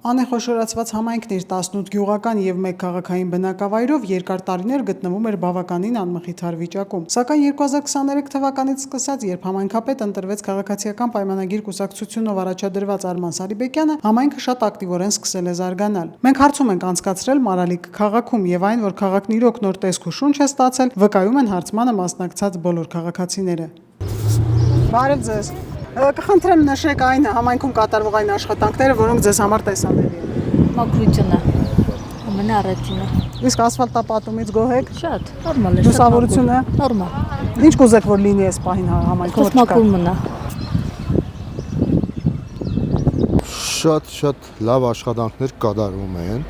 Անեխոշորացված համայնքն իր 18 գյուղական և 1 քաղաքային բնակավայրով երկար տարիներ գտնվում էր բավականին անմխիթար վիճակում։ Սակայն 2023 թվականից սկսած, երբ համայնքապետ ընտրվեց Քաղաքացիական պայմանագիր կուսակցությունով առաջադրված Արման Սարիբեկյանը, համայնքը շատ ակտիվորեն սկսել է զարգանալ։ Մենք հարցում ենք անցկացրել Մարալիկ քաղաքում և այն, որ քաղաքն իրոք նոր տեսք ու շունչ է ստացել, վկայում են հարցմանը մասնակցած բոլոր քաղաքացիները։ Բարև ձեզ։ Կխնդրեմ նշեք այն համայնքում կատարվող այն աշխատանքները, որոնք ձեզ համար տեսանելի են։ Մաքրությունը ամենաառաջինը։ Իսկ ասֆալտապատումից գոհ եք։ Շատ նորմալ է։ Լուսավորությունը նորմալ։ Ինչ կուզեք, որ լինի այս պահին համայնքում։ Մաքուր մնա։ Շատ լավ աշխատանքներ կատարվում են։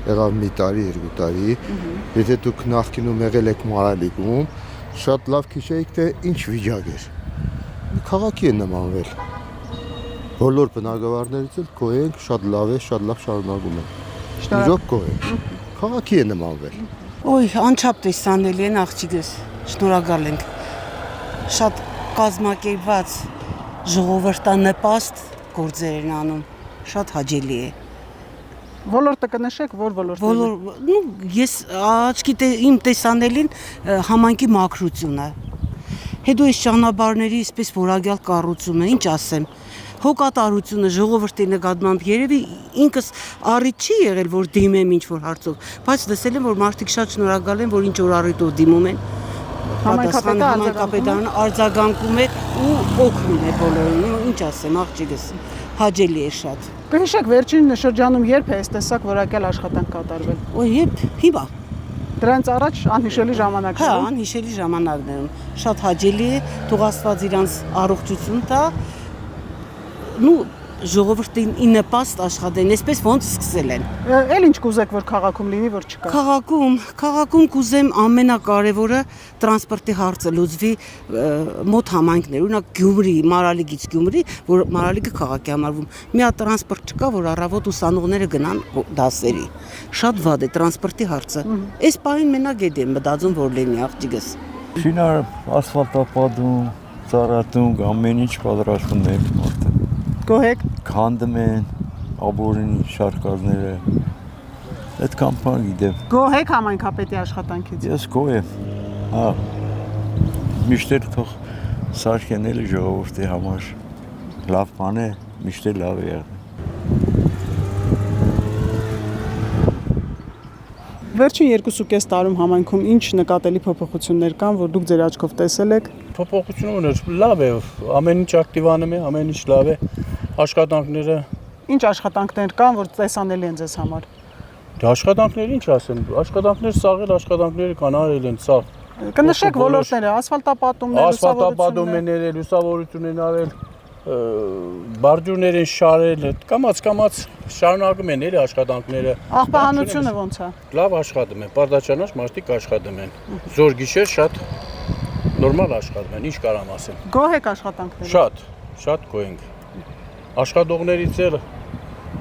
Եղավ մի տարի, 2 տարի։ Եթե դուք նախկինում եղել եք Մարալիկում, շատ լավ քիշեիք, թե ինչ վիճակ էր։ Քաղաքի է նմանվել։ Բոլոր բնակավարներից էլ գոհ ենք, շատ լավ է, շատ լավ շարունակում են։ Իրոք գոհ ենք։ Քաղաքի է նմանվել։ Ոյ, անչափ տեսանելի են աղջիկս։ Շնորհակալ ենք։ Շատ կազմակերպված ժողովրդանպաստ գործեր են անում։ Շատ հաճելի է։ Ոլորտը կնշեք, որ ոլորտը։ Ես աչքի իմ տեսանելին համայնքի մաքրությունը։ Հետո այս ճանապարհների այսպես որակյալ կառուցումը, ինչ ասեմ, հոգատարությունը ժողովրդի նկատմամբ երևի ինքս առիթ չի եղել, որ դիմեմ ինչ-որ հարցով, բայց լսել եմ, որ մարդիկ շատ շնորհակալ են, որ ինչ որ առիթով դիմում են։ Համայնքապետարանը արձագանքում է ու օգնում է բոլորին, ինչ ասեմ, աղջիկս, հաճելի է շատ։ Կհիշեք վերջին շրջանում երբ է այս տեսակ որակյալ աշխատանք կատարվել։ Հիմա։ Դրանց առաջ անհիշելի ժամանակներում։ Հա, անհիշելի ժամանակներում շատ հաճելի է, թող Աստված իրանց առողջություն տա, ժողովրդին ի նպաստ աշխատեն, այսպես ոնց սկսել են։ Էլ ինչ կուզեք, որ քաղաքում լինի, որ չկա։ Քաղաքում կուզեմ ամենակարևորը տրանսպորտի հարցը լուծվի մոտ համայնքներ, օրինակ Գյումրի, Մարալիկից Գյումրի, որ Մարալիկը քաղաք է համարվում։ Մի հատ տրանսպորտ չկա, որ առավոտ ուսանողները գնան դասերի։ Շատ վատ է տրանսպորտի հարցը։ Այս պահին մենակ եմ մտածում, որ լինի աղջիկս։ Շինարար, ասֆալտապատում, ծառատում, ամեն ինչ պատրաստում է մարդը։ Գոհ եք։ Քանդում են աբորինի շարքազները։ Այդքան բան գիտեմ։ Գոհ եք համայնքապետի աշխատանքից։ Ես գոհ եմ։ Հա։ Միշտ էլ թող սարքեն էլի ժողովրդի համար։ Լավ բան է, միշտ էլ լավ է եղել։ Վերջին 2.5 տարում համայնքում ինչ նկատելի փոփոխություններ կան, որ դուք ձեր աչքով տեսել եք։ Փոփոխությունը լավ է, ամեն ինչ ակտիվանում է, ամեն ինչ լավ է, աշխատանքները։ Ինչ աշխատանքներ կան, որ տեսանելի են ձեզ համար։ Դե աշխատանքներ ինչ ասեմ, աշխատանքներ սաղել, աշխատանքները կան, արել են սաղ։ Կնշեք ոլորտները, ասֆալտապատումներ, լուսավորություն են արել, բարձուրներ են շարել, կամաց շարունակում են էլի աշխատանքները։ Աղբահանությունը ոնց է։ Լավ աշխատում են, պարտաճանաչ մարդիկ աշխատում են։ Զոր գիշեր շատ նորմալ աշխատում են, ինչ կարամ ասեմ։ Գոհ եք աշխատանքներից։ Շատ գոհ ենք։ Աշխատողներից էլ,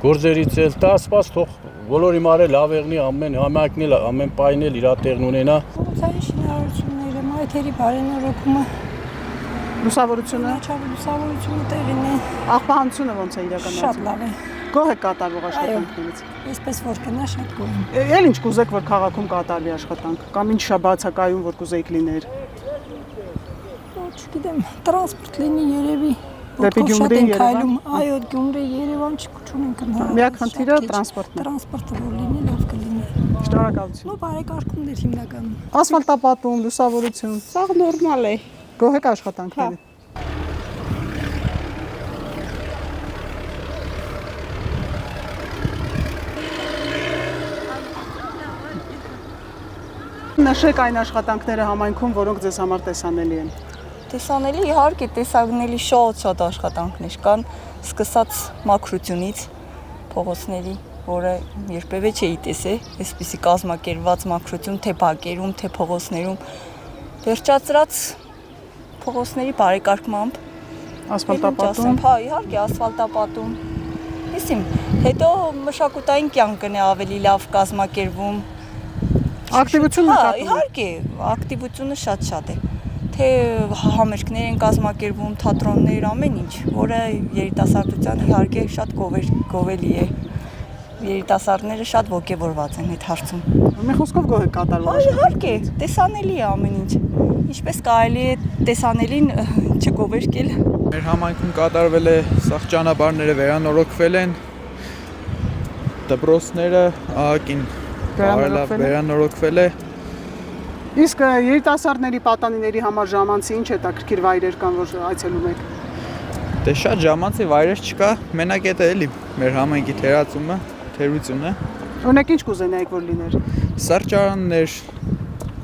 գործերից էլ, տա Աստված թող բոլորի մարը լավ եղնի, ամեն համայնքն էլ, ամեն պայն էլ իր տեղն ունենա։ Փողոցային շինարարությունները, մայթերի բարենորոգումը, Լուսավորությունը լուսավորությունը տեղին է։ Աղբահանությունը ոնց է իրականացվում։ Շատ լավ է։ Գոհ եք կատարվող աշխատանքներից։ Այսպես որ կնա շատ գոհ եմ։ Էլ ինչ կուզեք, որ քաղաքում կատարվի աշխատանք, կամ ինչ շաբաթակայում, որ կուզեիք լիներ։ Չգիտեմ, տրանսպորտ լինի երևի։ Դեպի Գյումրի, Երևան։ Այո, Գյումրի, Երևան չունենք ընդհանրապես։ Միակ խնդիրը տրանսպորտն է։ Տրանսպորտը որ լինի, լավ կլինի։ Շնորհակալություն։ Բարեկարգումներ հիմնականում։ Ասֆալտապատում, լուսավորություն, Սաղ նորմալ է։ գոհ եք աշխատանքների։ Նշեք այն աշխատանքները համայնքում, որոնք ձեզ համար տեսանելի են։ Տեսանելի իհարկե տեսանելի շատ աշխատանքներ կան, սկսած մաքրությունից, փողոցների, որը երբևէ չէի տեսել, այսպիսի կազմակերպված մաքրություն թե բակերում, թե փողոցներում, վերջացրած փողոցների բարեկարգմամբ, ասֆալտապատում։ Հա, իհարկե ասֆալտապատում։ Հետո մշակութային կյանքն է ավելի լավ կազմակերպվում։ Ակտիվությունը Հա, իհարկե, ակտիվությունը շատ է։ Թե համերգներ են կազմակերպվում, թատրոններ, ամեն ինչ, որը երիտասարդության իհարկե շատ գովելի է։ երիտասարդները շատ ոգևորված են այդ հարցում։ Մի խոսքով գոհ եք կատարված։ Իհարկե, տեսանելի է ամեն ինչ։ Ինչպես կարելի է տեսանելին չգովերկել։ Մեր համայնքում կատարվել է սաղ ճանապարհները վերանորոգվել են, դպրոցները ահագին վերանորոգվել է։ Իսկ երիտասարդների պատանիների համար ժամանցի ինչ հետաքրքիր վայրեր կան, որ այցելում եք։ Դե շատ ժամանցի վայրեր չկա, մենակ է էլի մեր համայնքի թերությունը։ Օրինակ ինչ կուզենայիք որ լիներ։ Սրճարաններ,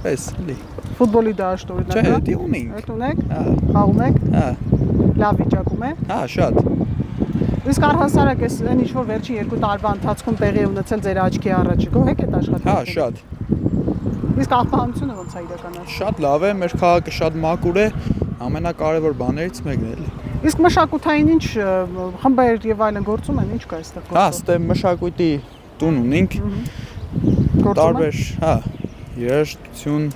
պես էլի։ Ֆուտբոլի դաշտ օրինակ։ Չէ, դի ունենք։ Այդ ունեք։ Հա։ Խաղում եք։ Հա, Լավ վիճակում է։ հա, շատ։ Իսկ առհասարակ էս այն ինչ որ վերջին 2 տարվա ընթացքում տեղի է ունեցել ձեր աչքի առաջ, գոհ եք այդ աշխատանքից։ Հա, շատ։ Իսկ աղբահանությունը ո՞նց է իրականացվում։ Շատ լավ է, մեր քաղաքը շատ մաքուր է, ամենակարևոր բաներից մեկն է էլի։ Իսկ մշակութային ինչ խմբեր եւ այլն գործում են, ինչ կա այստեղ Հա, ստե մշակույթի տուն ունենք։ Տարբեր, հա, երաժշտություն,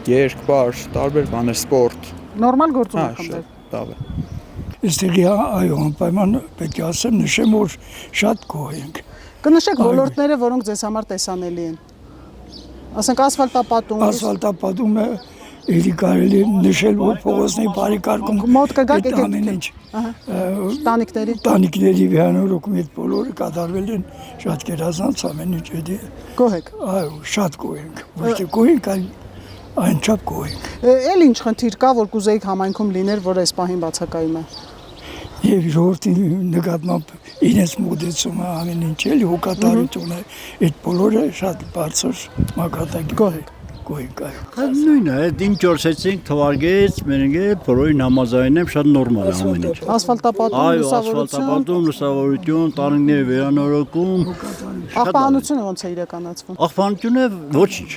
երգ-բար, տարբեր բաներ, սպորտ։ նորմալ գործում Հա, են խմբեր։ շատ լավ է։ Այստեղի այո, անպայման պետք է ասեմ, նշեմ, որ շատ գոհ ենք։ Կնշեք ոլորտները, որոնք ձեզ համար տեսանելի են։ Ասենք ասֆալտապատում։ Ասֆալտապատումը էլի կարելի նշել, որ փողոցների բարեկարգում մոտ կգաք եկեք։ ամեն ինչ։ Տանիքների։ Տանիքների վերանորոգում այդ բոլորը կատարվել են շատ գերազանց ամեն ինչ էլի։ Գոհ եք։ Այո, շատ գոհ ենք։ Ոչ թե գոհ ենք, այլ այնչափ գոհ ենք։ Էլ ինչ խնդիր կա, որ կուզեիք համայնքում լիներ, որ այս պահին բացակայում է։ Եվ ժողովրդի նկատմամբ իրենց մոդեցումը ամեն ինչ էլի հոգատարությունը այդ բոլորը շատ բարձր մակարդակի Գոհ եք։ գոհ ենք այո։ Նույնն է, դին ճորսեցինք, թվարգեց, մենքը բոլորին համաձայն եմ, շատ նորմալ է ամեն ինչ։ Ասֆալտապատում, Այո, լուսավորություն։ ասֆալտապատում, լուսավորություն, տանիքների վերանորոգում։ Աղբահանությունը ո՞նց է իրականացվում։ Աղբանությունը ոչինչ,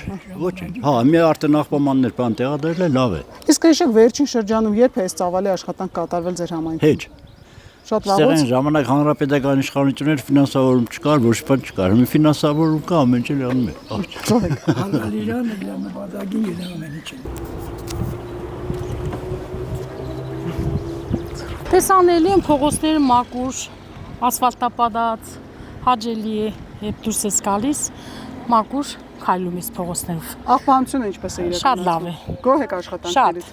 ոչինչ։ Հա, մի արդեն աղբամաններ բան տեղադրել է, լավ է։ Իսկ հիշեք վերջին շրջանում երբ է այս ծավալի աշխատանք կատարվել ձեր համայնքում։ Հետ։ Շատ Ստեղեն վաղուց։ ժամանակ հանրապետական իշխանություններ ֆինանսավորում չկար, ոչ բան չկար։ Մի ֆինանսավորում կա, ամեն ինչ անում է։ Գոհ եք։ Հալալիրանը դրա նպատակին իր ամեն ինչ։ Տեսանելի են փողոցները մաքուր, ասֆալտապատած, հաճելի է, երբ դուրս ես գալիս, մաքուր քայլում ես փողոցներով։ Աղբահանությունը ինչպես է իրականացվում։ Շատ լավ է։ Գոհ եք աշխատանքներից։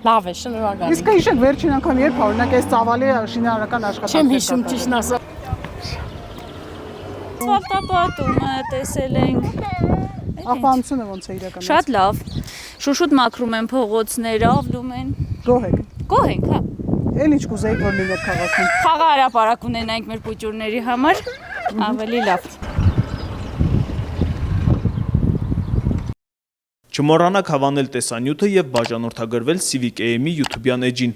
Լավ է, շնորհակալ Իսկ հիշեք վերջին անգամ երբ օրինակ այս ծավալի շինարարական աշխատանք։ Չեմ հիշում ճիշտն ասած։ Ասֆալտապատումը տեսել ենք։ Աղբահանությունը ո՞նց է իրականացվում։ Շատ լավ։ Շուշուտ մաքրում են փողոցները, ավլում են։ Գոհ եք։ Գոհ ենք, հա։ Էլ ինչ կուզեիք որ լիներ քաղաքում։ Խաղահրապարակ ունենանք մեր պուճուրների համար, ավելի լավ։ Չմոռանաք հավանել տեսանյութը և բաժանորդագրվել Civic AM-ի YouTube-յան էջին։